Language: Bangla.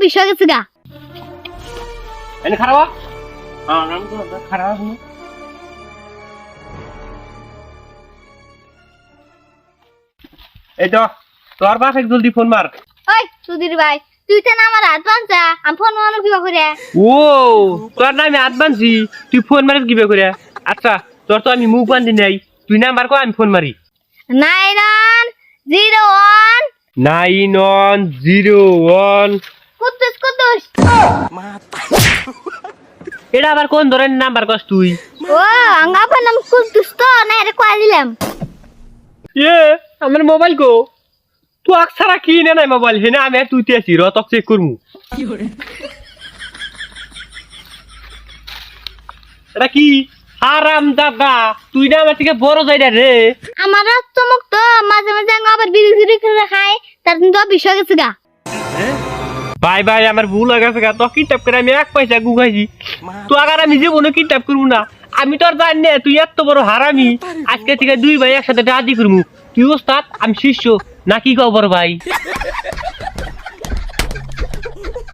বিষয় গেছে গা এনে খারাপ নাম তো খারাপ এই তো তোর বাস এক জলদি ফোন মার ওই সুধীর ভাই তুই তো না আমার হাত বানছা আমি ফোন মানো কি করে ও তোর নামে হাত বানছি তুই ফোন মারিস কিভাবে করে আচ্ছা তোর তো আমি মুখ বান্ধি নাই তুই নাম্বার কো আমি ফোন মারি 9901 9101 কুদ্দুস এটা আবার কোন ধরনের নাম্বার কস তুই ও আঙ্গাপা নাম কুদ্দুস তো না এটা কয় দিলাম আমার মোবাইল গো তুই আকসারা কি না নাই মোবাইল হেনা আমি তুই তেছি রতক চেক করমু এটা কি হারাম দাদা তুই না আমার থেকে বড় যাইরা রে আমার চমক তো মাঝে মাঝে আবার বিড়ি করে খায় তার কিন্তু বিষয় গেছে গা ভাই ভাই আমার ভুল হয়ে গেছে তো কিতাব করে আমি এক পয়সা গুগাইছি তুই আগার আমি জীবনে কিতাব করবো না আমি তোর জানি না তুই এত বড় হারামি আজকে থেকে দুই ভাই একসাথে রাজি করবো তুই ওস্তাদ আমি শিষ্য নাকি খবর ভাই